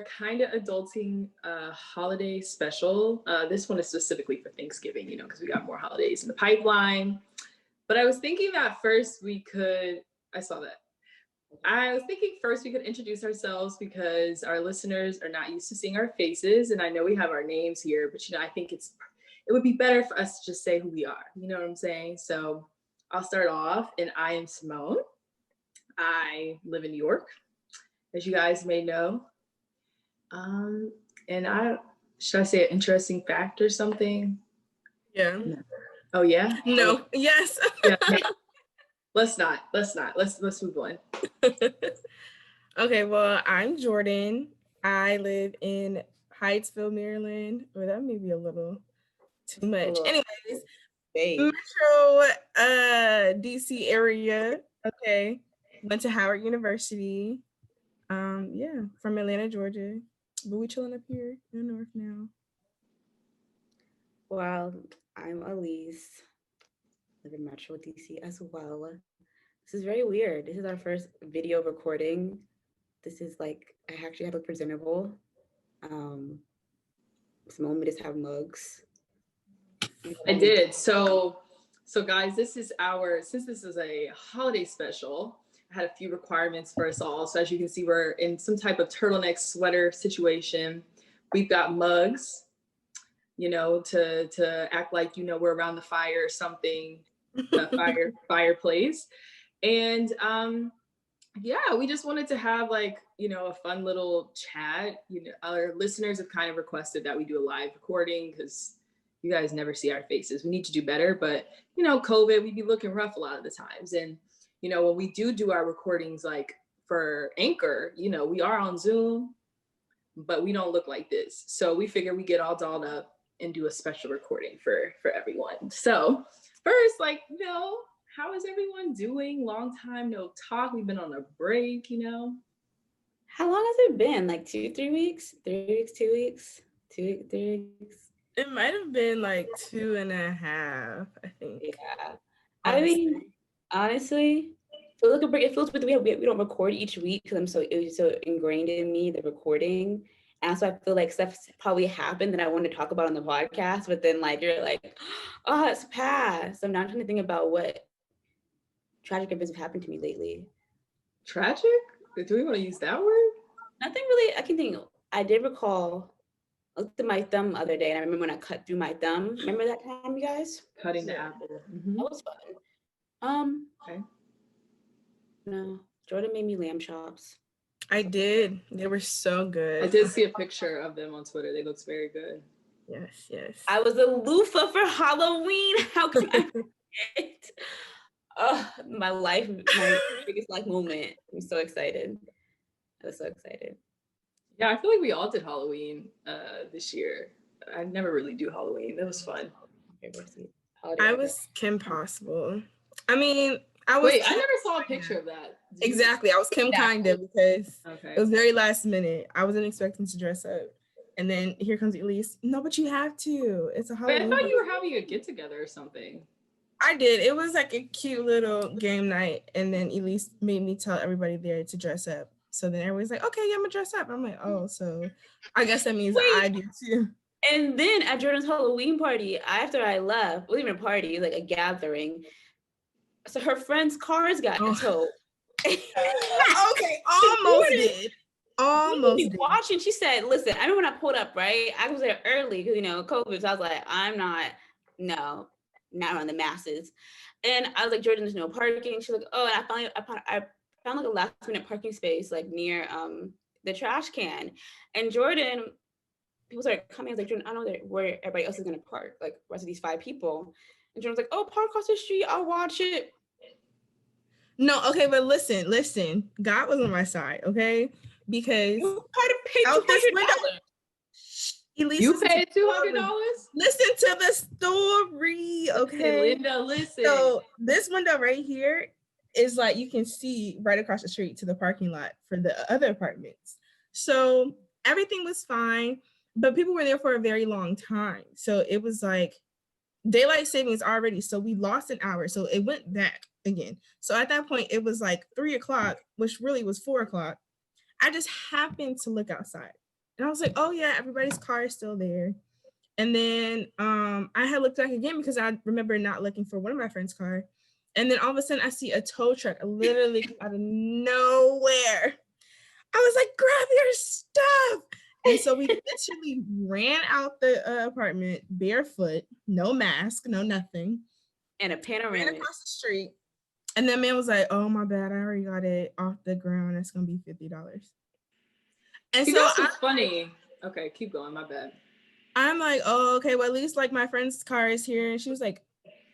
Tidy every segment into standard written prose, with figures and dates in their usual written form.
our kind of adulting holiday special. This one is specifically for Thanksgiving, because we got more holidays in the pipeline. But I was thinking that first we could, I saw that. I was thinking first we could introduce ourselves because our listeners are not used to seeing our faces. And I know we have our names here, but I think it would be better for us to just say who we are. You know what I'm saying? So I'll start off, and I am Simone. I live in New York, as you guys may know. And should I say an interesting fact or something? Yeah. No. Oh yeah? No. Yes. Yeah. Let's not. Let's move on. Okay, well, I'm Jordan. I live in Hyattsville, Maryland. Or that may be a little too much. Anyways, Metro DC area. Okay. Went to Howard University. From Atlanta, Georgia. But we chilling up here in the north now. Well, I'm Elise. Live in Metro DC as well. This is very weird. This is our first video recording. This is like, I actually have a presentable. Simone, we just have mugs. I did. So guys, since this is a holiday special, I had a few requirements for us all. So as you can see, we're in some type of turtleneck sweater situation. We've got mugs, to act like, we're around the fire or something, the fireplace. And we just wanted to have a fun little chat. Our listeners have kind of requested that we do a live recording because you guys never see our faces. We need to do better, but COVID, we'd be looking rough a lot of the times. And when we do our recordings, like for Anchor, we are on Zoom, but we don't look like this. So we figure we get all dolled up and do a special recording for everyone. So first, how is everyone doing? Long time no talk. We've been on a break, How long has it been? Like 2-3 weeks? 3 weeks, 2 weeks? 2 3 weeks? It might have been like 2.5, I think. Yeah. I mean, honestly, it feels weird. We don't record each week because it was so ingrained in me, the recording. And so I feel like stuff probably happened that I wanted to talk about on the podcast, but then you're like, oh, it's past. So now I'm trying to think about what tragic events have happened to me lately. Tragic? Do we want to use that word? Nothing really. I can think. I did recall. I looked at my thumb the other day, and I remember when I cut through my thumb. Remember that time, you guys? Cutting the apple. Mm-hmm. That was fun. Okay. No, Jordan made me lamb chops. I did. They were so good. I did see a picture of them on Twitter. They looked very good. Yes. I was a loofah for Halloween. How can I forget? Oh, my biggest life moment. I'm so excited. I was so excited. Yeah, I feel like we all did Halloween this year. I never really do Halloween. That was fun. I was Kim Possible. I mean, I never saw a picture of that. Exactly. I was Kim Kinda because it was very last minute. I wasn't expecting to dress up. And then here comes Elise. No, but you have to. It's a Halloween. But I thought you were having a get together or something. I did. It was like a cute little game night. And then Elise made me tell everybody there to dress up. So then everybody's like, okay, yeah, I'm gonna dress up. I'm like, oh, so I guess that means I do too. And then at Jordan's Halloween party, after I left, it wasn't even a party, it was like a gathering. So her friend's cars got towed. Okay, almost did. Almost watching. She said, listen, I remember when I pulled up, right? I was there early because, COVID. So I was like, not around the masses. And I was like, Jordan, there's no parking. She's like, oh, and I found like a last minute parking space like near the trash can. And Jordan, people started coming. I was like, Jordan, I don't know where everybody else is gonna park, like the rest of these 5 people. And Jordan's like, oh, park across the street, I'll watch it. No, okay, but listen. God was on my side, okay? Because you had to pay $200. You paid $200? Listen to the story, okay? Linda, listen. So this window right here is like you can see right across the street to the parking lot for the other apartments. So everything was fine, but people were there for a very long time. So it was like daylight savings already. So we lost an hour. So it went back again. So at that point, it was like 3 o'clock, which really was 4 o'clock. I just happened to look outside. And I was like, oh yeah, everybody's car is still there. And then I had looked back again because I remember not looking for one of my friend's car. And then all of a sudden I see a tow truck literally come out of nowhere. I was like, grab your stuff. And so we literally ran out the apartment barefoot, no mask, no nothing. And a panoramic. Ran across the street. And then man was like, oh my bad, I already got it off the ground. It's gonna be $50. And You so know what's funny? Okay, keep going, my bad. I'm like, oh, okay, well, at least like my friend's car is here. And she was like,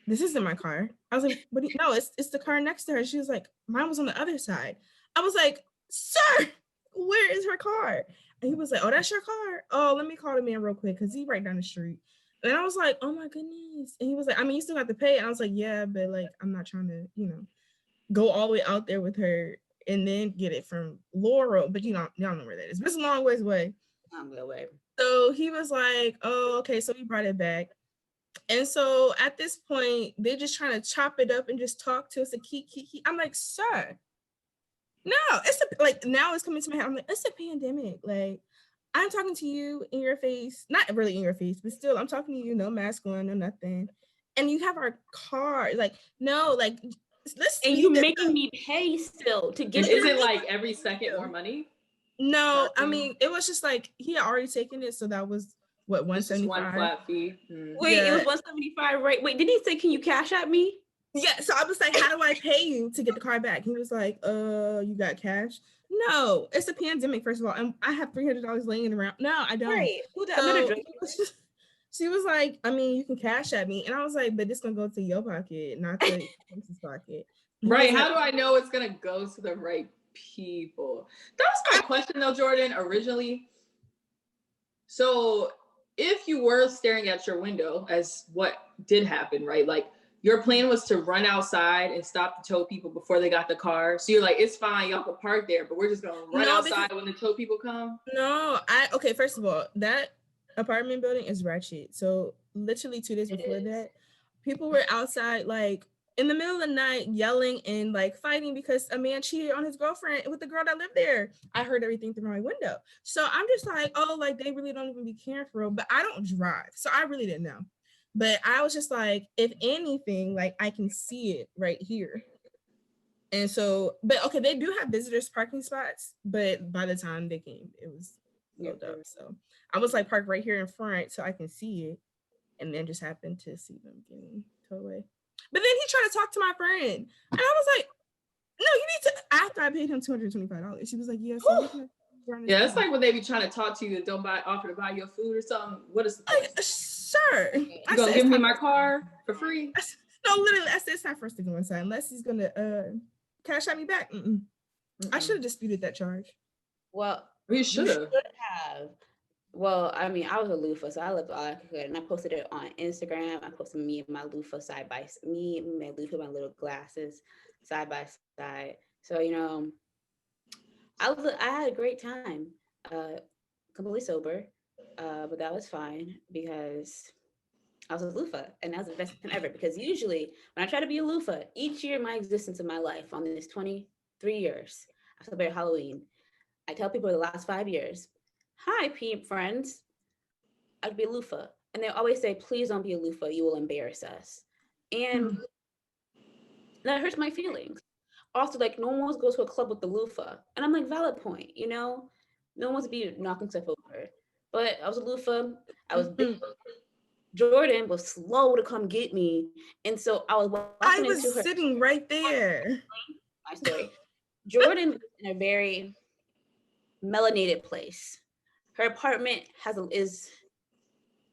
this isn't my car. I was like, but no, it's the car next to her. She was like, mine was on the other side. I was like, sir, where is her car? And he was like, oh, that's your car. Oh, let me call the man real quick because he's right down the street. And I was like, oh my goodness. And he was like, I mean, you still have to pay. And I was like, yeah, but like, I'm not trying to, go all the way out there with her and then get it from Laurel. But y'all know where that is. But it's a long ways away. Long way. So he was like, oh, okay. So we brought it back. And so at this point, they're just trying to chop it up and just talk to us. I'm like, sir, no, now it's coming to my head. I'm like, it's a pandemic. Like, I'm talking to you in your face, not really in your face, but still, I'm talking to you, no mask on, no nothing. And you have our car. Like, no, like, let's. And you making me pay still to get. Is it like every second more money? No, I mean, it was just like he had already taken it, so that was what, 175. One flat fee. Wait, yeah. It was 175, right? Wait, did he say, can you cash at me? Yeah, so I was like, how do I pay you to get the car back? He was like, you got cash? No, it's a pandemic, first of all, and I have $300 laying around. No, I don't. Right. Who does? So, she was like, I mean, you can cash at me. And I was like, but this gonna go to your pocket, not the person's pocket. Right, how do I know it's gonna go to the right people? That was my question though, Jordan, originally. So if you were staring at your window, as what did happen, right? Like your plan was to run outside and stop the tow people before they got the car. So you're like, it's fine, y'all can park there, but we're just gonna run outside when the tow people come. No, okay, first of all, that apartment building is ratchet. So literally 2 days before that, people were outside like in the middle of the night yelling and like fighting because a man cheated on his girlfriend with the girl that lived there. I heard everything through my window. So I'm just like, oh, like they really don't even be caring for real. But I don't drive, so I really didn't know. But I was just like, if anything, like I can see it right here. And so, but okay, they do have visitors parking spots, but by the time they came, it was filled up. So I was like parked right here in front so I can see it, and then just happened to see them getting towed away. But then he tried to talk to my friend, and I was like, no, you need to, after I paid him $225. She was like, yeah, so yeah, it's like when they be trying to talk to you and don't offer to buy your food or something. What is the sir? You gonna give me my car for free? No, literally, I said it's time for us to go inside unless he's gonna cash at me back. I should have disputed that charge. Well, we should have. Well, I mean, I was a loofah, so I looked all I could, and I posted it on Instagram. I posted me and my loofah side by me, my loofah, my little glasses side by side. So I had a great time, completely sober, but that was fine because I was a loofah, and that was the best time ever. Because usually, when I try to be a loofah, each year in my existence of my life, on this 23 years, I celebrate Halloween. I tell people the last 5 years, hi, peep friends, I'd be a loofah. And they always say, please don't be a loofah, you will embarrass us. And that hurts my feelings. Also, like, no one wants to go to a club with the loofah. And I'm like, valid point, no one wants to be knocking stuff over. But I was a loofah, I was big. Jordan was slow to come get me. And so I was sitting right there. My story. Jordan lives in a very melanated place. Her apartment is.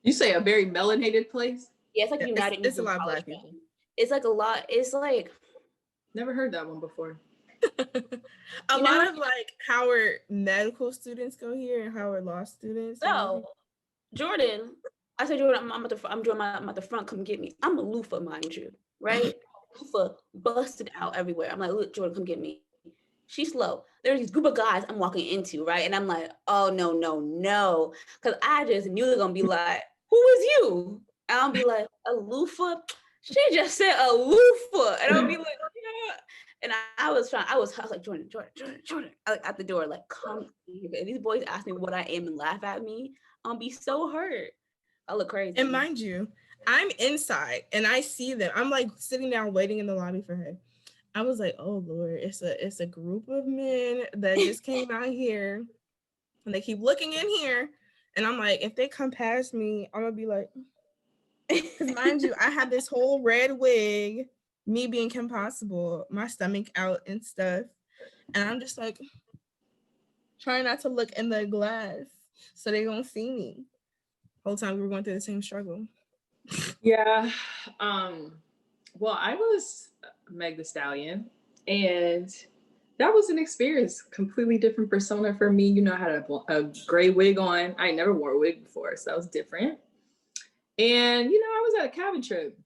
You say a very melanated place? Yeah, it's like United. It's a lot of Black people. It's like a lot. It's like. Never heard that one before. A lot of like Howard medical students go here and Howard law students. No, Jordan. I said, Jordan, I'm at the front. Come get me. I'm a loofah, mind you, right? Loofah busted out everywhere. I'm like, look, Jordan, come get me. She's slow. There's this group of guys I'm walking into, right? And I'm like, oh, no. Because I just knew they're going to be like, who is you? And I'll be like, a loofah? She just said a loofah. And I'll be like, yeah. And I was like, Jordan, like at the door, like, come here. If these boys ask me what I am and laugh at me, I'll be so hurt. I look crazy. And mind you, I'm inside and I see them. I'm like sitting down waiting in the lobby for her. I was like, oh Lord, it's a group of men that just came out here and they keep looking in here. And I'm like, if they come past me, I'm gonna be like, because mind you, I had this whole red wig, me being Kim Possible, my stomach out and stuff. And I'm just like trying not to look in the glass so they don't see me. Whole time we were going through the same struggle. Yeah. Well, I was Meg the Stallion, and that was an experience, completely different persona for me. You know, I had a gray wig on. I never wore a wig before, so that was different. And, you know, I was at a cabin trip.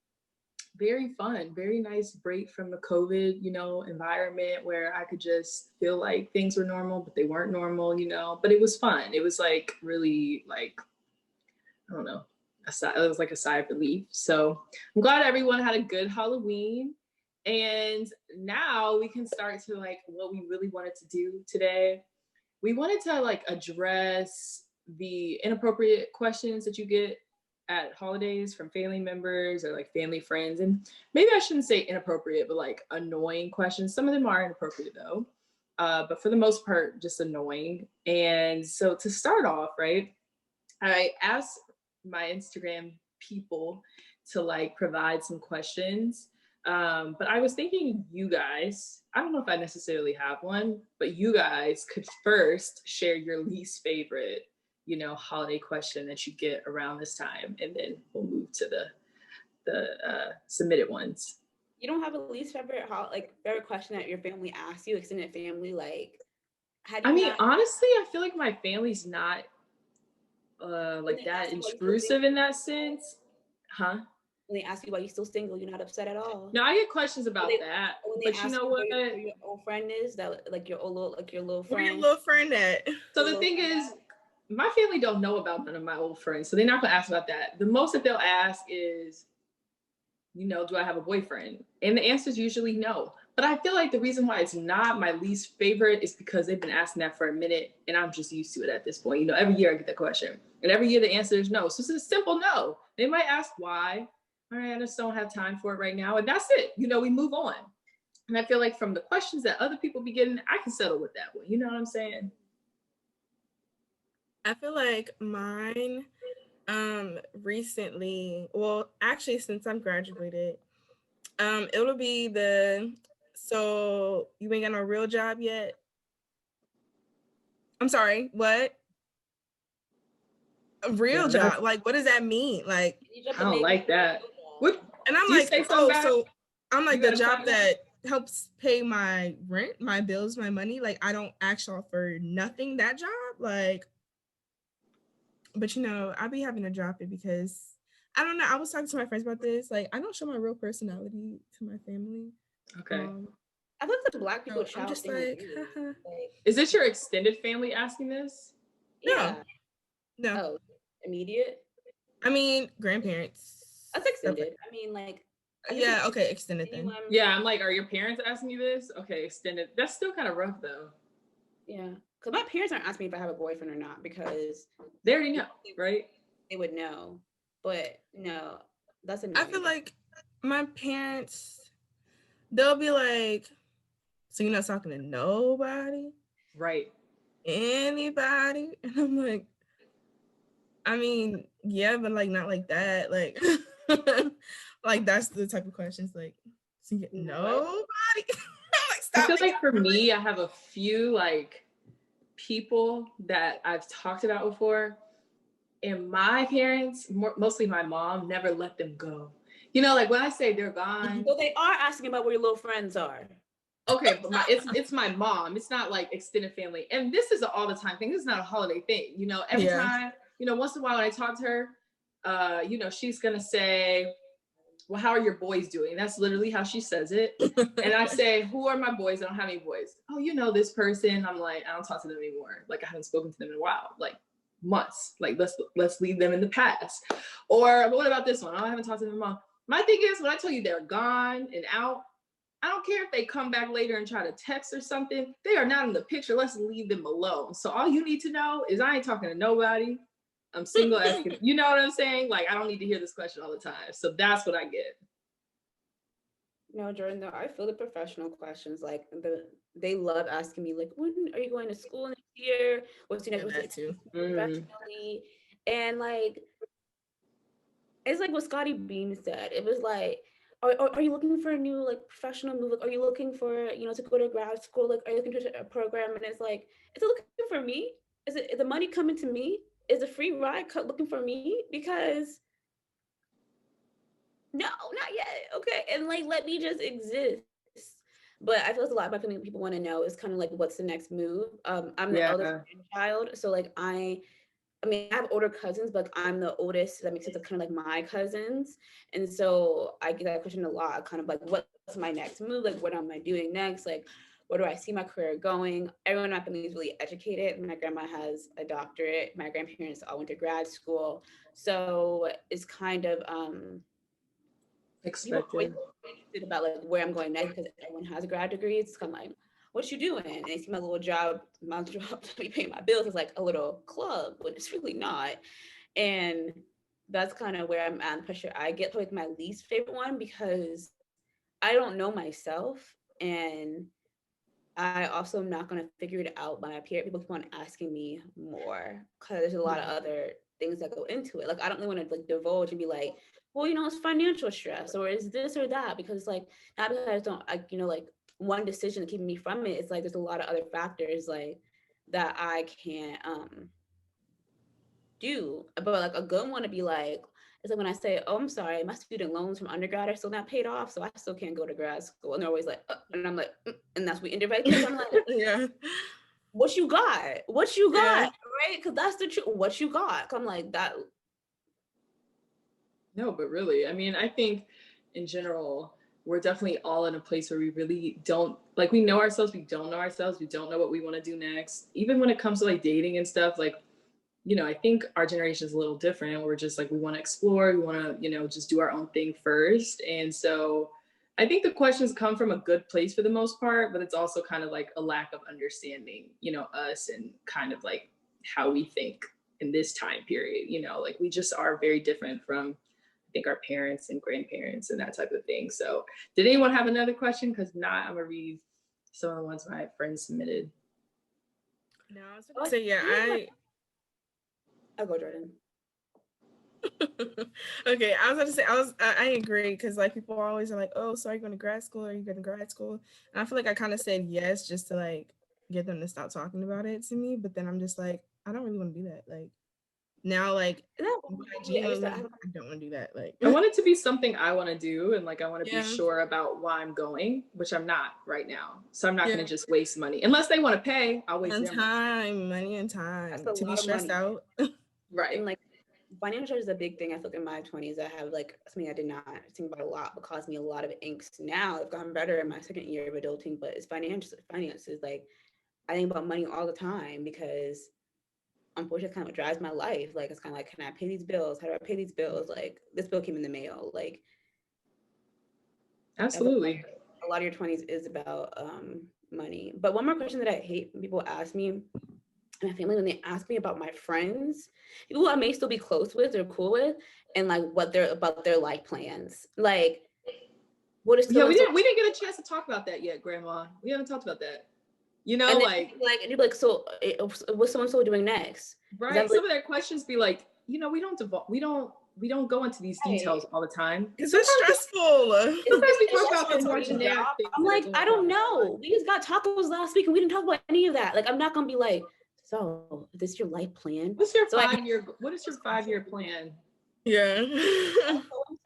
Very fun, very nice break from the COVID, you know, environment where I could just feel like things were normal, but they weren't normal, you know, but it was fun. It was like really like, I don't know, it was like a sigh of relief. So I'm glad everyone had a good Halloween. And now we can start to like what we really wanted to do today. We wanted to like address the inappropriate questions that you get at holidays from family members or like family friends. And maybe I shouldn't say inappropriate, but like annoying questions. Some of them are inappropriate though. But for the most part, just annoying. And so to start off, right, I asked my Instagram people to like provide some questions. But I was thinking you guys, I don't know if I necessarily have one, but you guys could first share your least favorite, you know, holiday question that you get around this time, and then we'll move to the submitted ones. You don't have a least favorite favorite question that your family asks you, extended family, like? Honestly, I feel like my family's not like that intrusive in that sense, huh? When they ask you why you're still single, you're not upset at all. No, I get questions about that. But you know what? Your old friend is that like your little friend. Where your little friend at? So the thing is, my family don't know about none of my old friends, so they're not gonna ask about that. The most that they'll ask is, you know, do I have a boyfriend? And the answer is usually no. But I feel like the reason why it's not my least favorite is because they've been asking that for a minute, and I'm just used to it at this point. You know, every year I get that question, and every year the answer is no. So it's a simple no. They might ask why. All right, I just don't have time for it right now, and that's it. You know, we move on. And I feel like from the questions that other people be getting, I can settle with that one. You know what I'm saying? I feel like mine recently, well, actually since I'm graduated, it'll be so you ain't got no real job yet? I'm sorry, what? A real job? Like, what does that mean? Like, I don't like that. What? And I'm like, oh, so I'm like the job that helps pay my rent, my bills, my money. Like, I don't ask y'all for nothing, that job. Like, but you know, I be having to drop it because I don't know. I was talking to my friends about this. Like, I don't show my real personality to my family. Okay. I thought the Black people I'm just like, is this your extended family asking this? Yeah. No. Oh, immediate? I mean, grandparents. That's extended. I mean, like. Yeah, okay, extended then. Yeah, I'm like, are your parents asking you this? Okay, extended. That's still kind of rough though. Yeah, because my parents aren't asking me if I have a boyfriend or not because they already know, right? They would know, but no, that's annoying. I feel like my parents, they'll be like, so you're not talking to nobody? Right. Anybody? And I'm like, I mean, yeah, but like not like that. Like, like that's the type of questions like, so you get nobody? I feel like for me, I have a few like people that I've talked about before, and my parents, mostly my mom, never let them go. You know, like when I say they're gone. Well, they are asking about where your little friends are. Okay, but it's my mom. It's not like extended family. And this is an all the time thing. This is not a holiday thing. You know, every time, you know, once in a while when I talk to her, you know, she's gonna say, well, how are your boys doing? That's literally how she says it. And I say, who are my boys? I don't have any boys. Oh, you know this person. I'm like, I don't talk to them anymore. Like I haven't spoken to them in a while, like months. Like let's leave them in the past. Or what about this one? I haven't talked to them in a month. My thing is when I tell you they're gone and out, I don't care if they come back later and try to text or something. They are not in the picture. Let's leave them alone. So all you need to know is I ain't talking to nobody. I'm single asking, you know what I'm saying? Like, I don't need to hear this question all the time. So that's what I get. No, Jordan, though, I feel the professional questions. Like they love asking me, like, when are you going to school next year? What's your next professionally? And like, it's like what Scotty Beam said. It was like, are you looking for a new like professional move? Like, are you looking for, you know, to go to grad school? Like, are you looking to a program? And it's like, is it looking for me? Is the money coming to me? Is a free ride looking for me? Because no, not yet. Okay. And like, let me just exist. But I feel like a lot about people want to know is kind of like, what's the next move? I'm the eldest child. So like, I mean, I have older cousins, but I'm the oldest. So that makes sense of kind of like my cousins. And so I get that question a lot, kind of like, what's my next move? Like, what am I doing next? Like, where do I see my career going? Everyone in my family is really educated. My grandma has a doctorate. My grandparents all went to grad school. So it's kind of expected about like where I'm going next, because everyone has a grad degree. It's kind of like, what you doing? And they see my job to be paying my bills is like a little club, but it's really not. And that's kind of where I'm at. The pressure I get, like my least favorite one, because I don't know myself, and I also am not going to figure it out by my peer. People keep on asking me more because there's a lot of other things that go into it. Like, I don't really want to like divulge and be like, well, you know, it's financial stress or is this or that, because like, not because I don't, you know, like one decision keeping me from it. It's like, there's a lot of other factors like that I can't do. But like a good one to be like, it's like when I say, oh, I'm sorry, my student loans from undergrad are still not paid off, so I still can't go to grad school. And they're always like, and I'm like, and that's what we ended right there. I'm like, yeah. What you got? What you got? Right? Because that's the truth. What you got? I'm like that. No, but really, I mean, I think in general, we're definitely all in a place where we really don't, like, we know ourselves, we don't know ourselves, we don't know what we want to do next. Even when it comes to like dating and stuff, like, you know, I think our generation is a little different. We're just like, we want to explore, we want to, you know, just do our own thing first. And so I think the questions come from a good place for the most part, but it's also kind of like a lack of understanding, you know, us and kind of like how we think in this time period, you know, like we just are very different from, I think, our parents and grandparents and that type of thing. So did anyone have another question? Because not, I'm gonna read some of the ones my friends submitted. No, I was gonna say, yeah, I'll go, Jordan. Okay, I was going to say, I agree, because like people always are like, oh, so are you going to grad school? Are you going to grad school? And I feel like I kind of said yes just to like get them to stop talking about it to me, but then I'm just like, I don't really want to do that. Like now, like I don't want to do that. Like I want it to be something I want to do, and like I want to be sure about why I'm going, which I'm not right now. So I'm not going to just waste money unless they want to pay. I'll waste their money and time to be stressed out. Right. And like financial is a big thing. I feel like in my 20s, I have like something I did not think about a lot, but caused me a lot of angst. Now I've gotten better in my second year of adulting, but it's finances. Like I think about money all the time, because unfortunately it's kind of what drives my life. Like it's kind of like, can I pay these bills? How do I pay these bills? Like this bill came in the mail. Like absolutely. A lot of your 20s is about money. But one more question that I hate when people ask me, my family, when they ask me about my friends, people who I may still be close with or cool with, and like what they're about their life plans. Like what is we didn't get a chance to talk about that yet, Grandma. We haven't talked about that. You know, and like and you're like, so what's so and so doing next? Right. Some of their questions be like, you know, we don't go into these details all the time. It's so stressful. Sometimes we talk about the more generic things. I'm like, I don't know. We just got tacos last week and we didn't talk about any of that. Like, I'm not gonna be like, so is this your life plan? What's your 5-year? What is your 5-year plan? Yeah.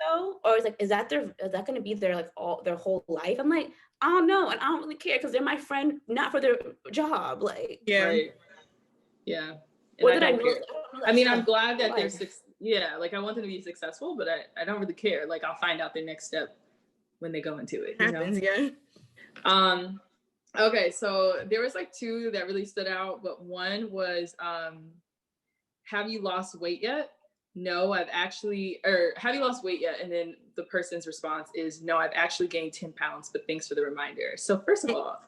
So, or it's like, is that going to be their like their whole life? I'm like, I don't know, and I don't really care because they're my friend, not for their job. Like, right. Yeah. Or did I know? I mean, I'm glad that they're like I want them to be successful, but I don't really care. Like I'll find out their next step when they go into it. Happens, yeah. Okay, so there was like 2 that really stood out, but one was have you lost weight yet? no, I've actually, or have you lost weight yet? And then the person's response is, no, I've actually gained 10 pounds, but thanks for the reminder. So first of all,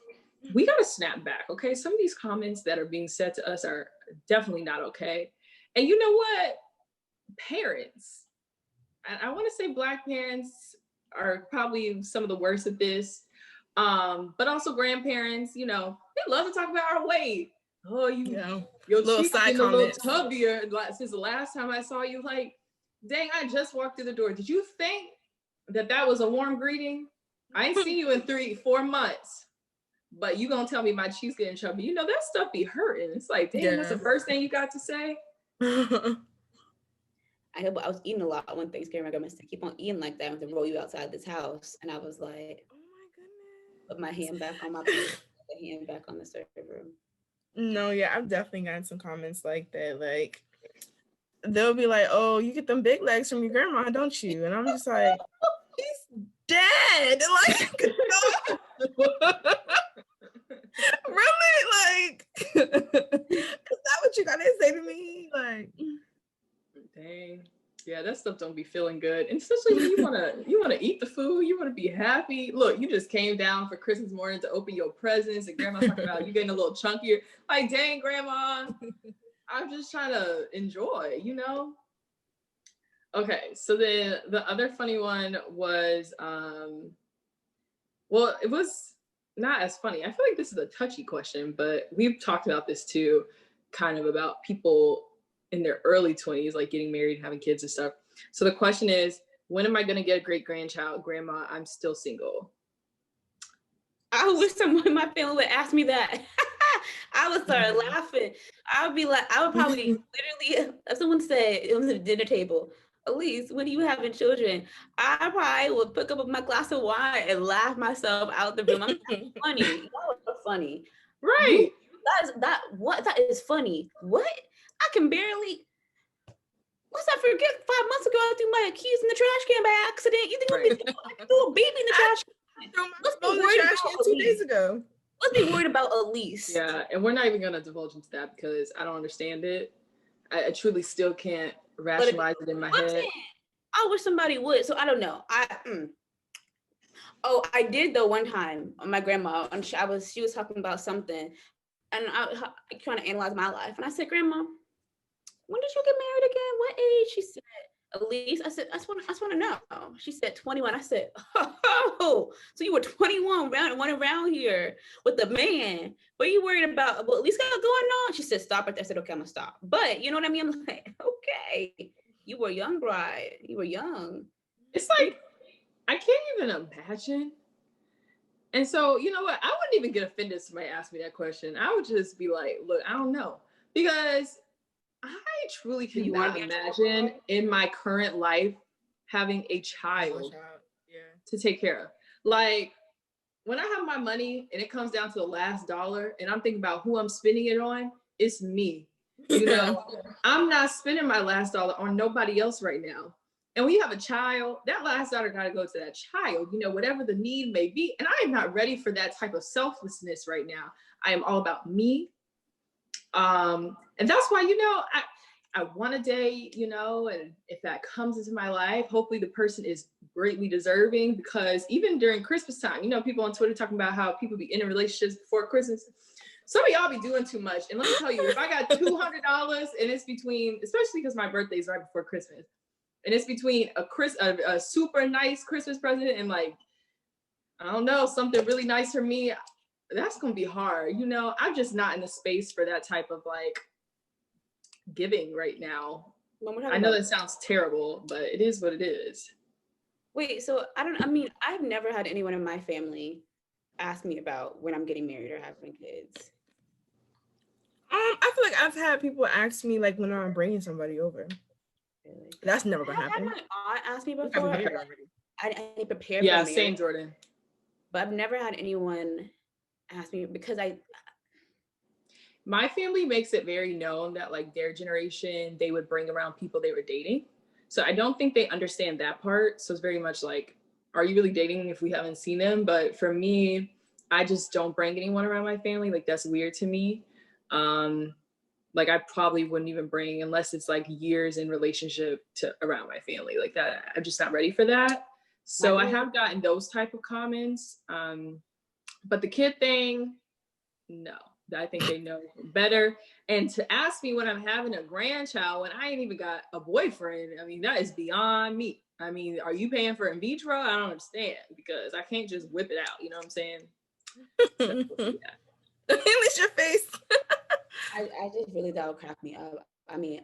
we got to snap back. Okay. Some of these comments that are being said to us are definitely not okay. And you know what? Parents, I want to say Black parents are probably some of the worst at this. But also grandparents, you know, they love to talk about our weight. Oh, your little cheeks side getting a little comments. tubbier since the last time I saw you. Like, dang, I just walked through the door. Did you think that was a warm greeting? I ain't seen you in 3-4 months, but you gonna tell me my cheeks getting chubby? You know that stuff be hurting. It's like, dang, that's the first thing you got to say. I know, but I was eating a lot one Thanksgiving. My grandma said, "Keep on eating like that. I'm gonna roll you outside this house." And I was like, "Oh my goodness!" Put my hand back on my plate, the hand back on the server. No, yeah, I've definitely gotten some comments like that. Like, they'll be like, "Oh, you get them big legs from your grandma, don't you?" And I'm just like, "She's dead." Like, really? Like, is that what you gotta say to me? Like, dang. Yeah, that stuff don't be feeling good. And especially when you wanna eat the food, you wanna be happy. Look, you just came down for Christmas morning to open your presents, and grandma's talking about you getting a little chunkier. Like, dang, grandma, I'm just trying to enjoy, you know? Okay, so the other funny one was well, it was not as funny. I feel like this is a touchy question, but we've talked about this too, kind of about people in their early 20s, like getting married, having kids and stuff. So the question is, when am I going to get a great grandchild? Grandma, I'm still single. I wish someone in my family would ask me that. I would start laughing. I would probably literally, if someone said it was a dinner table, Elise, when are you having children? I probably would pick up my glass of wine and laugh myself out the room. I'm funny. Y'all are funny. Right. That is funny. What? I can barely. What's I forget? 5 months ago, I threw my keys in the trash can by accident. You think I threw a baby in the trash can? Let's be worried about 2 days ago. Let's be worried about Elise. Yeah, and we're not even gonna divulge into that because I don't understand it. I truly still can't rationalize it in my head. I wish somebody would. So I don't know. Oh, I did though one time. My grandma, and she was talking about something, and I trying to analyze my life, and I said, "Grandma, when did you get married again? What age?" She said, "At least." I said, "I just want to know." She said, 21. I said, "Oh, so you were 21 running around here with a man? What are you worried about? Well, at least got going on." She said, "Stop it." I said, "Okay, I'm gonna stop." But you know what I mean? I'm like, okay, you were young, bride. You were young. It's like, I can't even imagine. And so, you know what? I wouldn't even get offended if somebody asked me that question. I would just be like, look, I don't know. Because I truly cannot imagine in my current life having a child to take care of. Like, when I have my money and it comes down to the last dollar and I'm thinking about who I'm spending it on, it's me. You know, I'm not spending my last dollar on nobody else right now. And when you have a child, that last dollar got to go to that child, you know, whatever the need may be. And I am not ready for that type of selflessness right now. I am all about me. And that's why, you know, I want to date, you know, and if that comes into my life, hopefully the person is greatly deserving, because even during Christmas time, you know, people on Twitter talking about how people be in relationships before Christmas. Some of y'all be doing too much. And let me tell you, if I got $200 and it's between, especially because my birthday is right before Christmas, and it's between a super nice Christmas present and like, I don't know, something really nice for me, that's going to be hard. You know, I'm just not in the space for that type of like giving right now. I know that sounds terrible, but it is what it is. Wait, so I've never had anyone in my family ask me about when I'm getting married or having kids. I feel like I've had people ask me like when I'm bringing somebody over. Really? That's never gonna happen. My aunt asked me before. I didn't prepare. Yeah, for same, Jordan. But I've never had anyone ask me because my family makes it very known that like their generation, they would bring around people they were dating. So I don't think they understand that part. So it's very much like, are you really dating if we haven't seen them? But for me, I just don't bring anyone around my family. Like, that's weird to me. like I probably wouldn't even bring unless it's like years in relationship to around my family like that. I'm just not ready for that. So I have gotten those type of comments. But the kid thing, no, I think they know better. And to ask me when I'm having a grandchild when I ain't even got a boyfriend, I mean, that is beyond me. I mean, are you paying for in vitro? I don't understand because I can't just whip it out. You know what I'm saying? So, yeah. At least your face. I just really, that would crack me up. I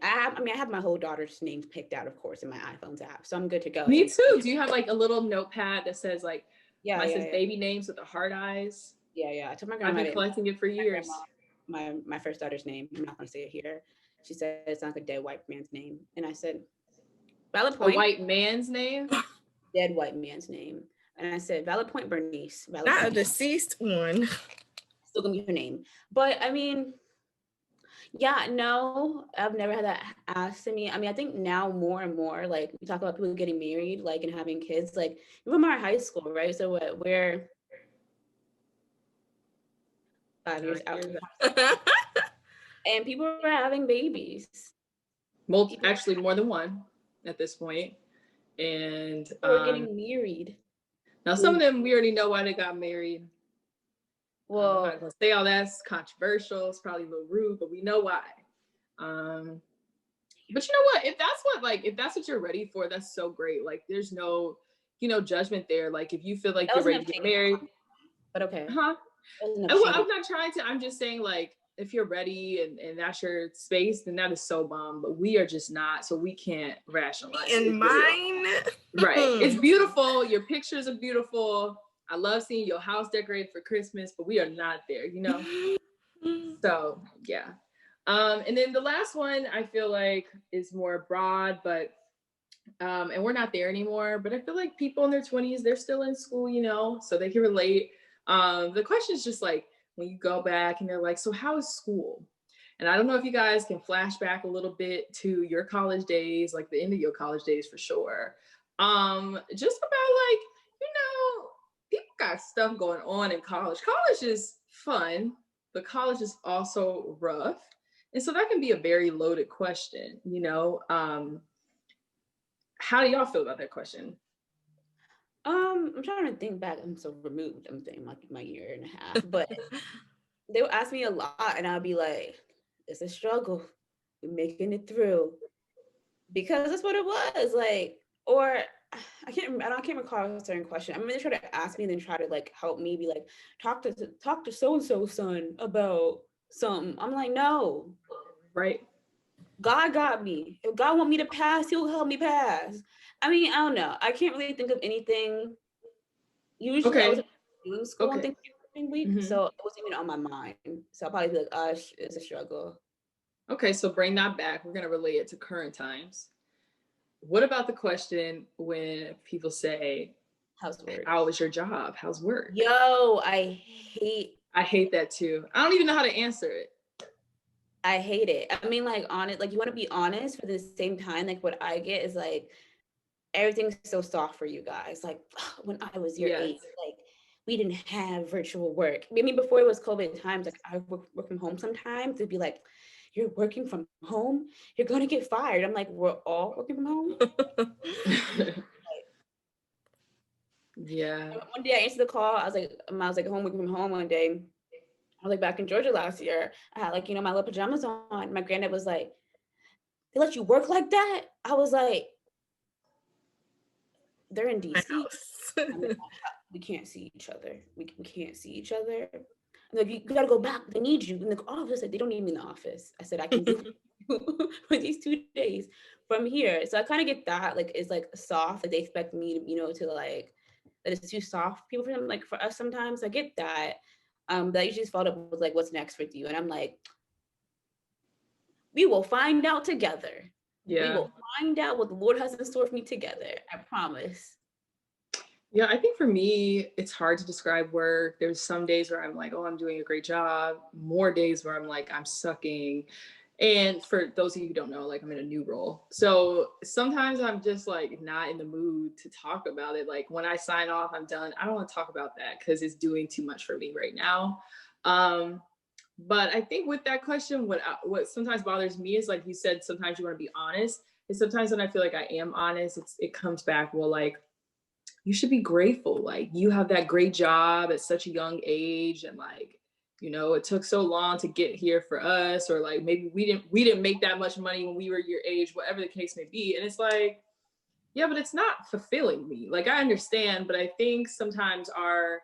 have my whole daughter's names picked out, of course, in my iPhone's app, so I'm good to go. Me too. Do you have like a little notepad that says like, mine says baby names with the heart eyes? Yeah. I told my grandma. I've been collecting it for years. My first daughter's name. I'm not going to say it here. She said it's not like a dead white man's name, and I said, valid point. A white man's name? Dead white man's name. And I said, valid point, Bernice. Valid not point. A deceased one. Still gonna be her name, but I mean. Yeah, no, I've never had that asked to me. I mean, I think now more and more, like we talk about people getting married, like and having kids, like even our high school, right? So we're 5 years out, and people are having babies. Actually, more than one at this point, and we're getting married. Now, some of them we already know why they got married. Well, I'm not gonna say all that's controversial. It's probably a little rude, but we know why. But you know what? If that's what you're ready for, that's so great. Like, there's no, judgment there. Like, if you feel like you're ready to get married, but okay, I'm not trying to. I'm just saying, like, if you're ready and that's your space, then that is so bomb. But we are just not, so we can't rationalize. In mine, right? It's beautiful. Your pictures are beautiful. I love seeing your house decorated for Christmas, but we are not there, So yeah. And then the last one I feel like is more broad, but and we're not there anymore. But I feel like people in their 20s, they're still in school, so they can relate. The question is just like when you go back and they're like, so how is school? And I don't know if you guys can flash back a little bit to your college days, like the end of your college days for sure. Just about like, people got stuff going on in college. College is fun, but college is also rough. And so that can be a very loaded question, How do y'all feel about that question? I'm trying to think back. I'm so removed. I'm saying like my year and a half, but they would ask me a lot and I'll be like, it's a struggle. We're making it through. Because that's what it was. Like, or I can't recall a certain question. I mean, they try to ask me and then try to like help me be like, talk to so-and-so son about something. I'm like, no. Right. God got me. If God want me to pass, he'll help me pass. I mean, I don't know. I can't really think of anything. Usually I was doing school on Thanksgiving week, so it wasn't even on my mind. So I'll probably be like, it's a struggle. Okay, so bring that back. We're going to relate it to current times. What about the question when people say, how's work? How is your job? How's work? Yo, I hate that too. I don't even know how to answer it. I hate it. I mean, like, honest, like you want to be honest, but at the same time, like what I get is like, everything's so soft for you guys. Like when I was your age, like we didn't have virtual work. I mean, before it was COVID times, like I work from home sometimes. It'd be like, you're working from home, you're going to get fired. I'm like, we're all working from home. Yeah. One day I answered the call. I was like home working from home one day. I was like back in Georgia last year. I had like, my little pajamas on. My granddad was like, they let you work like that? I was like, they're in DC. We can't see each other. We can't see each other. I'm like, you gotta go back. They need you in the office. They don't need me in the office. I said, I can do for these 2 days from here. So I kind of get that. Like, it's like soft. Like they expect me to, to like, that it's too soft. People for them, like for us sometimes. I get that. But I usually followed up with like, what's next for you? And I'm like, we will find out together. Yeah. We will find out what the Lord has in store for me together. I promise. Yeah, I think for me, it's hard to describe work. There's some days where I'm like, oh, I'm doing a great job. More days where I'm like, I'm sucking. And for those of you who don't know, like I'm in a new role. So sometimes I'm just like not in the mood to talk about it. Like when I sign off, I'm done. I don't want to talk about that because it's doing too much for me right now. But I think with that question, what sometimes bothers me is, like you said, sometimes you want to be honest. And sometimes when I feel like I am honest, it comes back, well, like, you should be grateful. Like, you have that great job at such a young age, and like, it took so long to get here for us, or like maybe we didn't make that much money when we were your age, whatever the case may be. And it's like, yeah, but it's not fulfilling me. Like, I understand, but I think sometimes our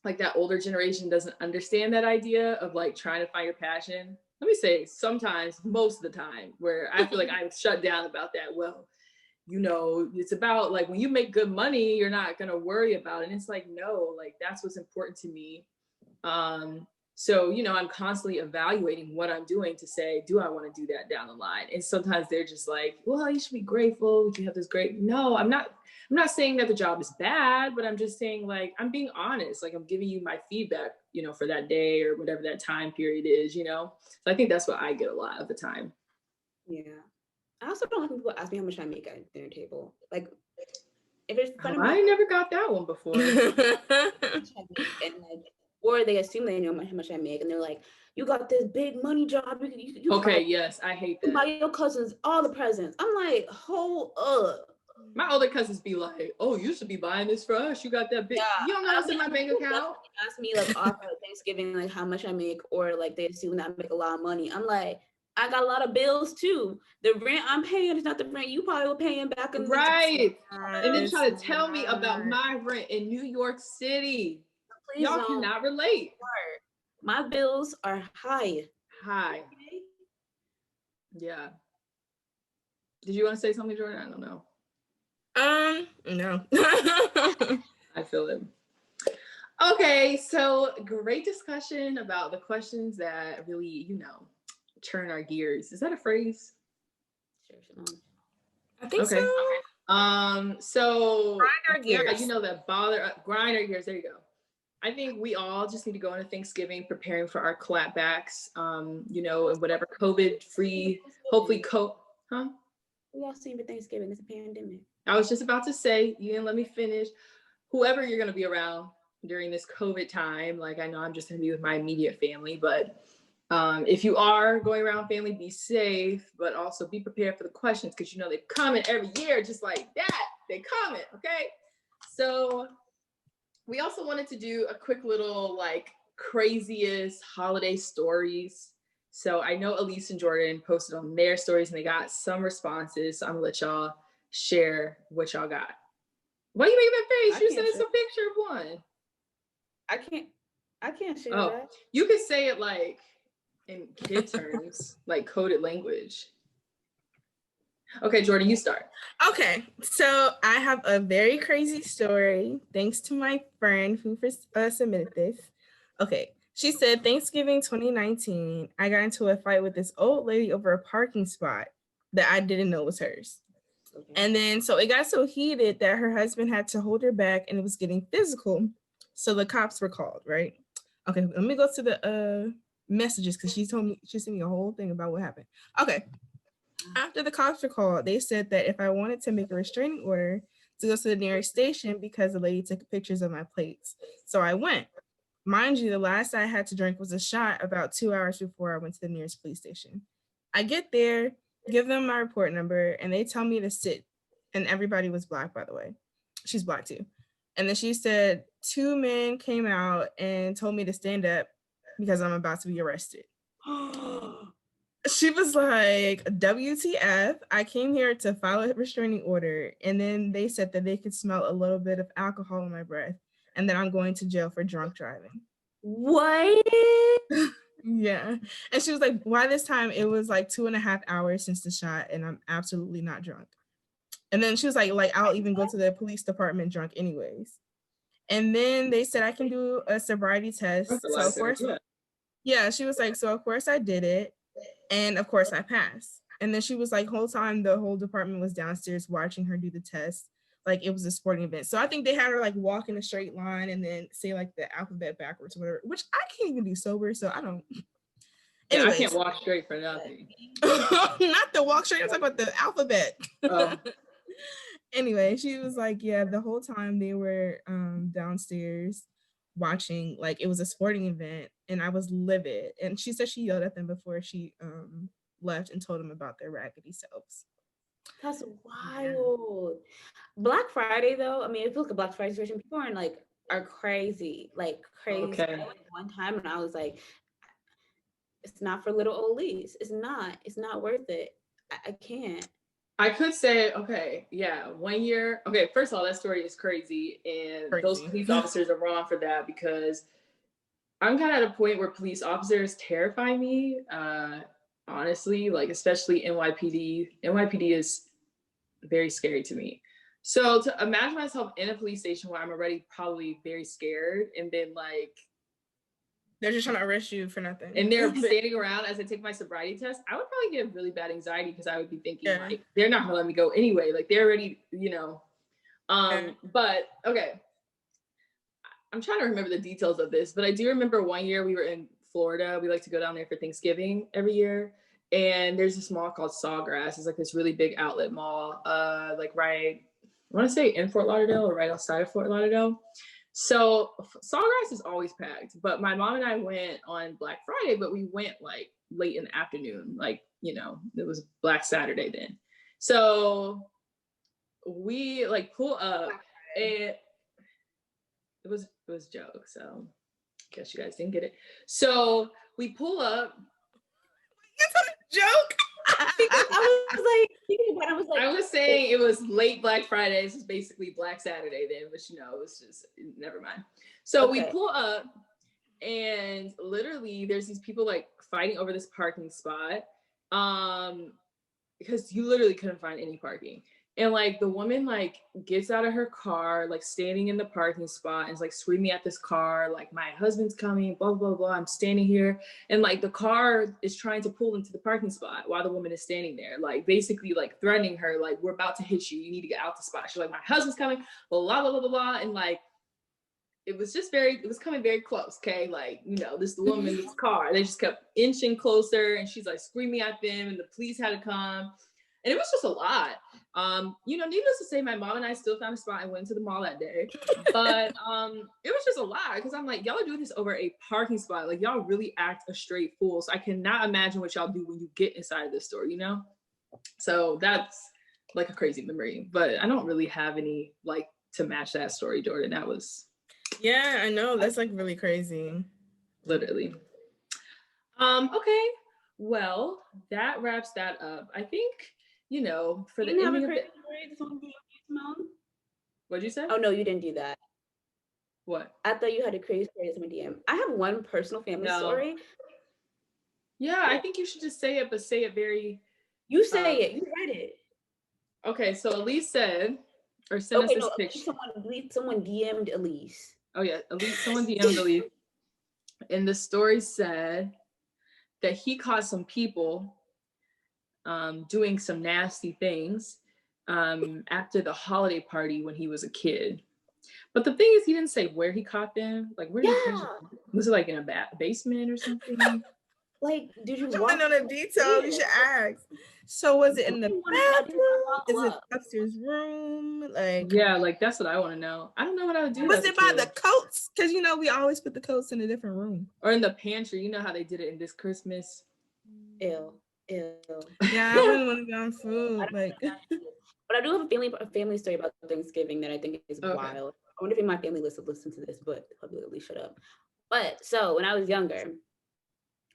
like that older generation doesn't understand that idea of like trying to find your passion. Let me say sometimes, most of the time, where I feel like I'm shut down about that. Well, it's about like, when you make good money, you're not going to worry about it. And it's like, no, like, that's what's important to me. So, I'm constantly evaluating what I'm doing to say, do I want to do that down the line? And sometimes they're just like, well, you should be grateful that you have this great. No, I'm not saying that the job is bad, but I'm just saying, like, I'm being honest. Like, I'm giving you my feedback, for that day or whatever that time period is, So I think that's what I get a lot of the time. Yeah. I also don't like when people ask me how much I make at dinner table. Like, if it's fun, I never got that one before. And like, or they assume they know how much I make, and they're like, "You got this big money job. You okay, yes, I hate that. You buy your cousins all the presents." I'm like, hold up. My older cousins be like, "Oh, you should be buying this for us. You got that big." Yeah, you don't know what's in my bank account. Ask me like off of Thanksgiving, like how much I make, or like they assume that I make a lot of money. I'm like, I got a lot of bills too. The rent I'm paying is not the rent you probably were paying back in right. And then try to tell me about my rent in New York City. Please, y'all cannot relate. My bills are high. High. Okay. Yeah. Did you want to say something, Jordan? I don't know. No. I feel it. Okay, so great discussion about the questions that really, turn our gears. Is that a phrase? Sure. I think so. Okay. So grind our gears. Grind our gears. There you go. I think we all just need to go into Thanksgiving preparing for our clapbacks, and whatever COVID-free, hopefully huh? We all seen for Thanksgiving. It's a pandemic. I was just about to say, you didn't let me finish. Whoever you're going to be around during this COVID time, like, I know I'm just going to be with my immediate family, but if you are going around family, be safe, but also be prepared for the questions, because they're coming every year just like that. They coming, okay? So we also wanted to do a quick little like craziest holiday stories. So I know Elise and Jordan posted on their stories and they got some responses. So I'm gonna let y'all share what y'all got. Why are you making that face? You said it's a picture of one. I can't share that. You could say it like in kid terms, like coded language. Okay, Jordan, you start. Okay, so I have a very crazy story thanks to my friend who submitted this. Okay, she said, Thanksgiving 2019, I got into a fight with this old lady over a parking spot that I didn't know was hers. Okay. And then, so it got so heated that her husband had to hold her back and it was getting physical. So the cops were called, right? Okay, let me go to the messages because she sent me a whole thing about what happened. Okay. After the cops were called, they said that if I wanted to make a restraining order, to go to the nearest station because the lady took pictures of my plates. So I went. Mind you, the last I had to drink was a shot about 2 hours before I went to the nearest police station. I get there, give them my report number, and they tell me to sit. And everybody was Black, by the way. She's Black too. And then she said 2 men came out and told me to stand up because I'm about to be arrested. She was like, WTF, I came here to file a restraining order. And then they said that they could smell a little bit of alcohol in my breath and that I'm going to jail for drunk driving. What? Yeah. And she was like, why this time? It was like 2.5 hours since the shot and I'm absolutely not drunk. And then she was like, I'll even go to the police department drunk anyways. And then they said I can do a sobriety test. So of course, yeah, she was like, so of course I did it. And of course I passed. And then she was like, whole time the whole department was downstairs watching her do the test. Like it was a sporting event. So I think they had her like walk in a straight line and then say like the alphabet backwards or whatever, which I can't even do sober. So I don't. Yeah, anyways. I can't walk straight for nothing. Not the walk straight, I'm talking about the alphabet. Oh. Anyway, she was like, yeah, the whole time they were downstairs watching, like, it was a sporting event, and I was livid. And she said she yelled at them before she left and told them about their raggedy selves. That's wild. Black Friday, though, I mean, if you look at Black Friday situation, people are crazy, like crazy. Okay. I went one time and I was like, it's not for little old Lise. It's not worth it. I can't. I could say, okay, yeah, 1 year. Okay, first of all, that story is crazy. And those police officers are wrong for that, because I'm kind of at a point where police officers terrify me, honestly, like, especially NYPD. NYPD is very scary to me. So to imagine myself in a police station where I'm already probably very scared, and then like they're just trying to arrest you for nothing, and they're standing around as I take my sobriety test, I would probably get really bad anxiety, because I would be thinking like, they're not gonna let me go anyway. Like, they're already, you know. But okay, I'm trying to remember the details of this, but I do remember 1 year we were in Florida. We like to go down there for Thanksgiving every year. And there's this mall called Sawgrass. It's like this really big outlet mall, like right, I want to say in Fort Lauderdale or right outside of Fort Lauderdale. So Sawgrass is always packed, but my mom and I went on Black Friday, but we went like late in the afternoon, like, you know, it was Black Saturday then. So we like pull up, and it was a joke, so I guess you guys didn't get it. So we pull up. It's a joke. I was saying it was late Black Friday. This is basically Black Saturday then, but you know, it was just, never mind. So we pull up, and literally there's these people like fighting over this parking spot, because you literally couldn't find any parking. And like the woman like gets out of her car, like standing in the parking spot, and is like screaming at this car, like, my husband's coming, blah, blah, blah. I'm standing here. And like the car is trying to pull into the parking spot while the woman is standing there, like basically like threatening her, like, we're about to hit you. You need to get out the spot. She's like, my husband's coming, blah, blah, blah, blah, blah. And like, it was coming very close. Okay. Like, you know, this woman in this car, they just kept inching closer, and she's like screaming at them, and the police had to come. And it was just a lot. You know, needless to say, my mom and I still found a spot and went to the mall that day. But it was just a lot, because I'm like, y'all are doing this over a parking spot. Like, y'all really act a straight fool. So I cannot imagine what y'all do when you get inside of this store, you know? So that's like a crazy memory. But I don't really have any like to match that story, Jordan. That was... Yeah, I know. That's like really crazy. Literally. Okay. Well, that wraps that up. I think, you know, for the ending of it. What'd you say? Oh no, you didn't do that. What? I thought you had a crazy story as my DM. I have one personal family story. Yeah, I think you should just say it, but say it very... You say it. You read it. Okay, so Elise said, or sent us this picture. Someone DM'd Elise. Oh yeah, someone DM'd Elise. And the story said that he caught some people doing some nasty things after the holiday party when he was a kid. But the thing is, he didn't say where he caught them. Like, where did he catch them? Was it like in a basement or something? Like, did you want to know the details? You should ask. So was it in the bathroom? Is it upstairs room? Like, yeah, like that's what I want to know. I don't know what I would do. Was it by the coats? Because you know we always put the coats in a different room. Or in the pantry. You know how they did it in This Christmas. Ew. Yeah, I really want to go on food. Like, but I do have a family story about Thanksgiving that I think is wild. I wonder if my family list will listen to this, but probably shut up. But so when I was younger,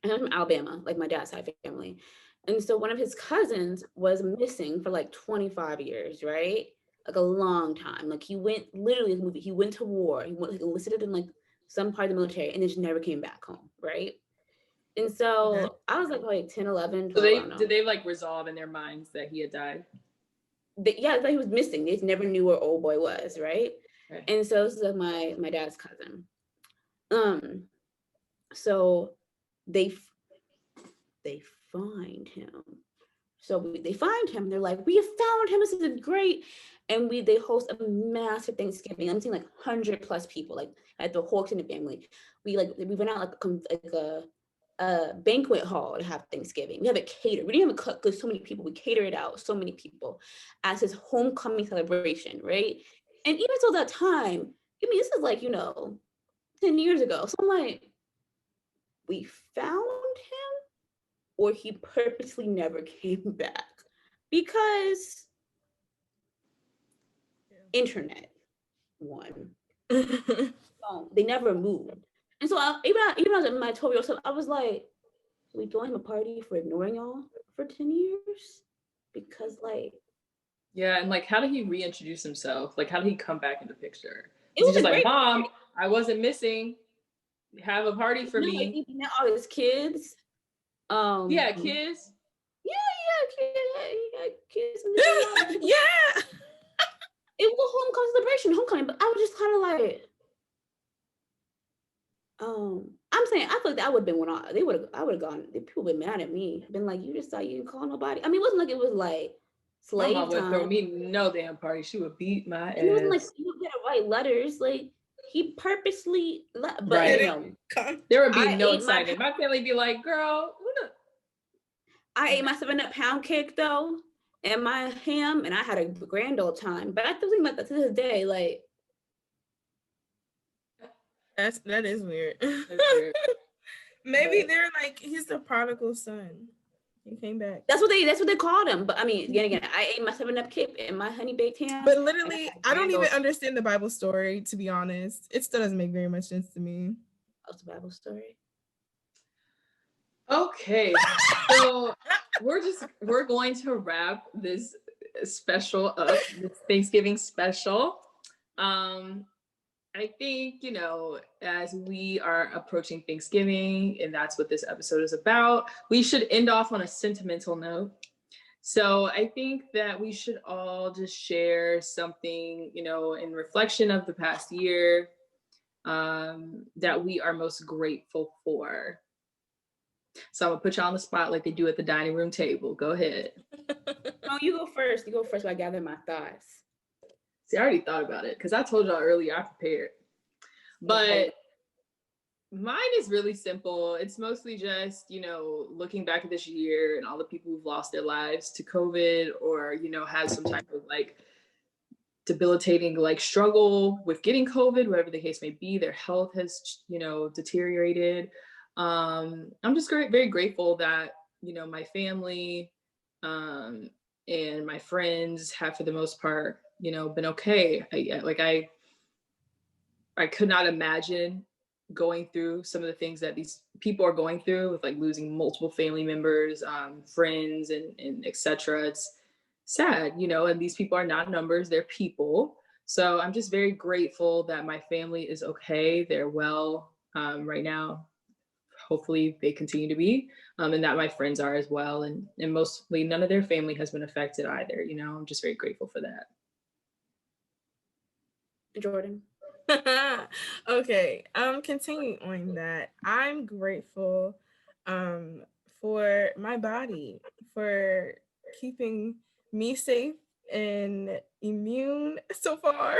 I'm from Alabama, like my dad's side family. And so one of his cousins was missing for like 25 years, right? Like a long time. Like he went to war. He went like enlisted in like some part of the military and then just never came back home, right? And so I was like 10, 11, 12. So did they like resolve in their minds that he had died? Yeah, I thought he was missing. They just never knew where old boy was, right? And so this is like my dad's cousin. So they find him. So they find him. They're like, we have found him. This is great. And they host a massive Thanksgiving. I'm seeing like 100+ people, like at the whole extended family. We went out like a banquet hall to have Thanksgiving. We have it catered. We didn't have it cooked because so many people. We cater it out. So many people as his homecoming celebration, right? And even till that time, I mean, this is like, you know, 10 years ago. So I'm like, we found him, or he purposely never came back? Because internet, one. They never moved. And so even when I was in my 12-year-old self, I was like, we throwing him a party for ignoring y'all for 10 years? Because like, Yeah, and like, how did he reintroduce himself? Like, how did he come back in the picture? it Is he was just a like, great Mom, I wasn't missing. Have a party for like, me. he met all his kids. Yeah, kids. Yeah, kids in the Yeah. It was a homecoming celebration, homecoming, but I was just kind of like, I'm saying I feel like that would have been when I would have gone. People would been mad at me, been like, you just thought you didn't call nobody. I mean, it wasn't like it was like My slave mom would throw time. me no damn party. She would beat my And it wasn't like ass. you gotta write letters. Like he purposely, but Right. you know, There would be I no ate excitement. My family would be like, girl, I ate my 7-Up pound cake though, and my ham, and I had a grand old time. But I still think about that to this day. Like That is weird. That's weird. Maybe they're like, he's the prodigal son. He came back. that's what they called him. But I mean, again, I ate my 7-Up cake and my honey baked ham. But literally, I don't even understand the Bible story, to be honest. It still doesn't make very much sense to me. What's the Bible story? Okay, so we're going to wrap this special up, this Thanksgiving special. I think, as we are approaching Thanksgiving, and that's what this episode is about, we should end off on a sentimental note. So I think that we should all just share something, in reflection of the past year, that we are most grateful for. So I'm gonna put you on the spot like they do at the dining room table. Go ahead. No, you go first. You go first while I gather my thoughts. See, I already thought about it because I told y'all earlier I prepared. But mine is really simple. It's mostly just, looking back at this year and all the people who've lost their lives to COVID, or, had some type of like debilitating like struggle with getting COVID, whatever the case may be. Their health has, deteriorated. I'm just very grateful that, my family and my friends have, for the most part, been okay. I could not imagine going through some of the things that these people are going through, with like losing multiple family members, friends, and etc. It's sad, and these people are not numbers, they're people. So I'm just very grateful that my family is okay. They're well right now. Hopefully they continue to be, and that my friends are as well. And mostly none of their family has been affected either. I'm just very grateful for that. Jordan. Okay, continuing on that, I'm grateful for my body, for keeping me safe and immune so far.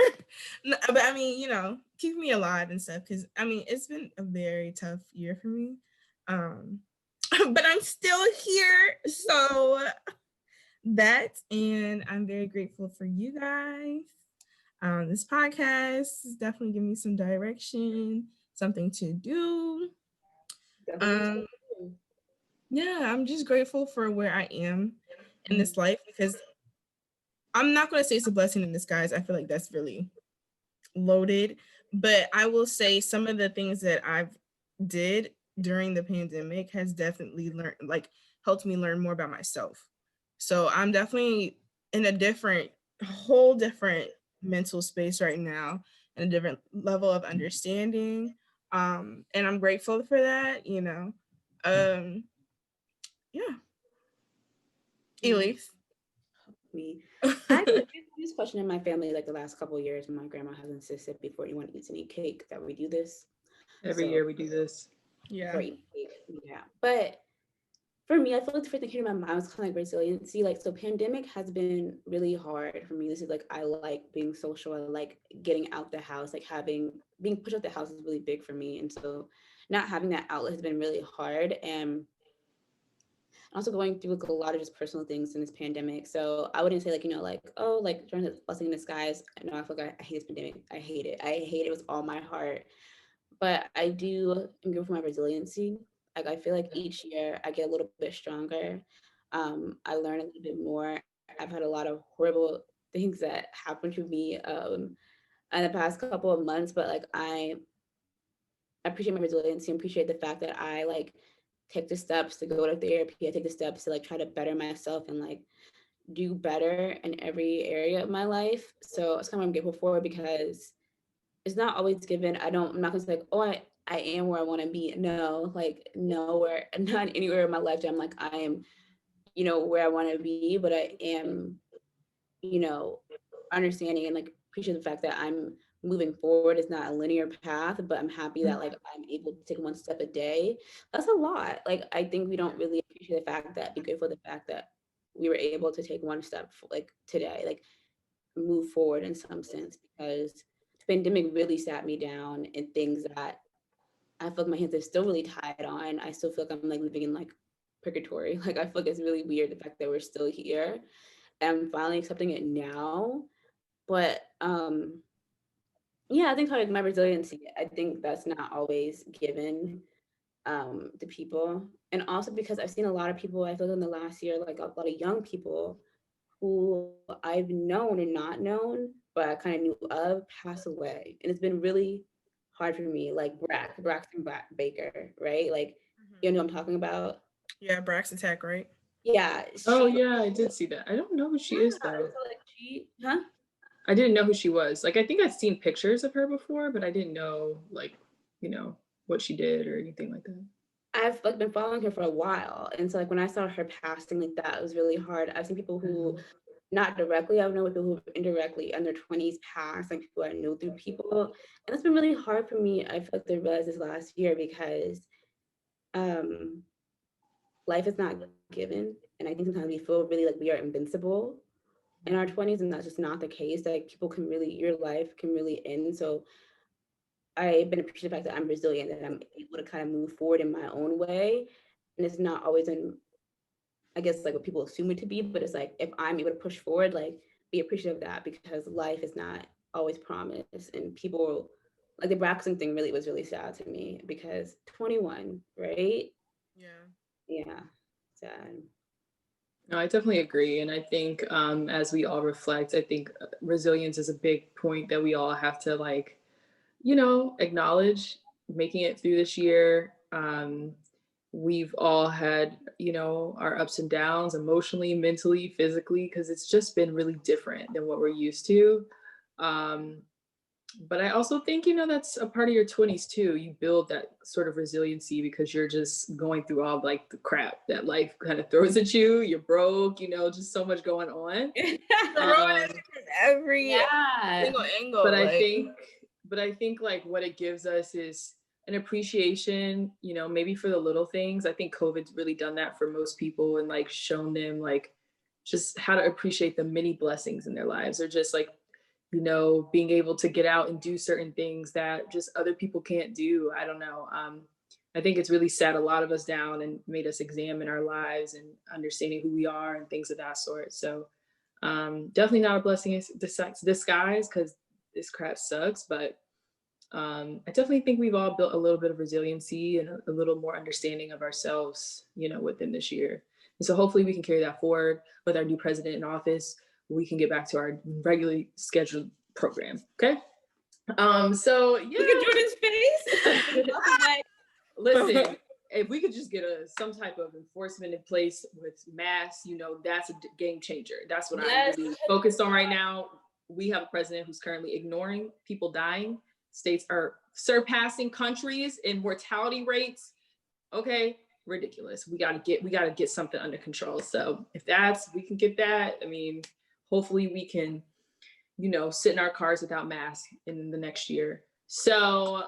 But I mean, keeping me alive and stuff, because I mean, it's been a very tough year for me. But I'm still here, so and I'm very grateful for you guys. This podcast is definitely giving me some direction, something to do. Yeah, I'm just grateful for where I am in this life, because I'm not going to say it's a blessing in disguise. I feel like that's really loaded, but I will say some of the things that I've did during the pandemic has definitely helped me learn more about myself. So I'm definitely in a whole different mental space right now, and a different level of understanding. And I'm grateful for that, yeah. Elise. Me. I do this question in my family like the last couple of years. My grandma has insisted before anyone eats any cake that we do this. Every year we do this. Yeah. Yeah. But for me, I feel like the first thing came to my mind was kind of like resiliency. Like, so pandemic has been really hard for me. This is like, I like being social. I like getting out the house, like being pushed out the house is really big for me. And so not having that outlet has been really hard. And also going through like a lot of just personal things in this pandemic. So I wouldn't say like, oh, like during the blessing in disguise. No, I feel like I hate this pandemic. I hate it. I hate it with all my heart. but I do am grateful for my resiliency. Like I feel like each year I get a little bit stronger. I learn a little bit more. I've had a lot of horrible things that happened to me in the past couple of months, but like I appreciate my resiliency and appreciate the fact that I like take the steps to go to therapy. I take the steps to like try to better myself and like do better in every area of my life. So it's kind of what I'm grateful for because it's not always given. I'm not gonna say like, oh, I am where I want to be. No, like nowhere, not anywhere in my lifetime. Like I am, where I want to be, but I am, you know, understanding and like appreciate the fact that I'm moving forward. It's not a linear path, but I'm happy that like I'm able to take one step a day. That's a lot. Like I think we don't really appreciate the fact that be grateful for the fact that we were able to take one step like today, like move forward in some sense because the pandemic really sat me down in things that I feel like my hands are still really tied on. I still feel like I'm like living in like purgatory. Like I feel like it's really weird the fact that we're still here. And I'm finally accepting it now. But yeah, I think like my resiliency, I think that's not always given to people. And also because I've seen a lot of people, I feel like in the last year, like a lot of young people who I've known and not known, but I kind of knew of, pass away. And it's been really hard for me, like Braxton Baker, right? Like, you know what I'm talking about? Yeah, Braxton Tech, right? Yeah, Oh she, yeah, I did see that. I don't know who she is yeah, though. so like huh? I didn't know who she was. Like I think I'd seen pictures of her before, but I didn't know like, you know, what she did or anything like that. I've like been following her for a while. And so like when I saw her passing like that, it was really hard. I've seen people who not directly, I've known people who indirectly in their 20s pass, like people I know through people. And it's been really hard for me, I feel like to realize this last year because um life is not given. And I think sometimes we feel really like we are invincible in our 20s, and that's just not the case. Like people can really, your life can really end. So I've been appreciative of the fact that I'm resilient and I'm able to kind of move forward in my own way. And it's not always in, I guess, like what people assume it to be, but it's like if I'm able to push forward, like be appreciative of that because life is not always promised. And people, like the Braxton thing really was really sad to me because 21, right? Yeah. Yeah, sad. No, I definitely agree. And I think as we all reflect, I think resilience is a big point that we all have to like, acknowledge making it through this year. We've all had, our ups and downs emotionally, mentally, physically, because it's just been really different than what we're used to. Um, but I also think, that's a part of your 20s too. You build that sort of resiliency because you're just going through all like the crap that life kind of throws at you. You're broke, just so much going on. Throwing it from every Yeah. single angle. But like, I think like what it gives us is an appreciation, maybe for the little things. I think COVID's really done that for most people and like shown them like just how to appreciate the many blessings in their lives or just like being able to get out and do certain things that just other people can't do. I don't know. I think it's really sat a lot of us down and made us examine our lives and understanding who we are and things of that sort. So definitely not a blessing in disguise because this crap sucks, but I definitely think we've all built a little bit of resiliency and a little more understanding of ourselves, within this year. And so hopefully we can carry that forward with our new president in office. We can get back to our regularly scheduled program. Okay. So yeah. Look at Jordan's face. Listen, if we could just get some type of enforcement in place with masks, that's a game changer. That's what I'm really focused on right now. We have a president who's currently ignoring people dying. States are surpassing countries in mortality rates. Okay, ridiculous. We gotta get something under control. So if we can get that, I mean, hopefully we can, sit in our cars without masks in the next year. So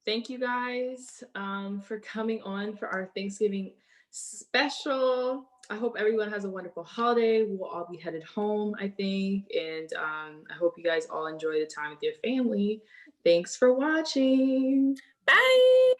thank you guys for coming on for our Thanksgiving special. I hope everyone has a wonderful holiday. We will all be headed home, I think. And I hope you guys all enjoy the time with your family. Thanks for watching. bye.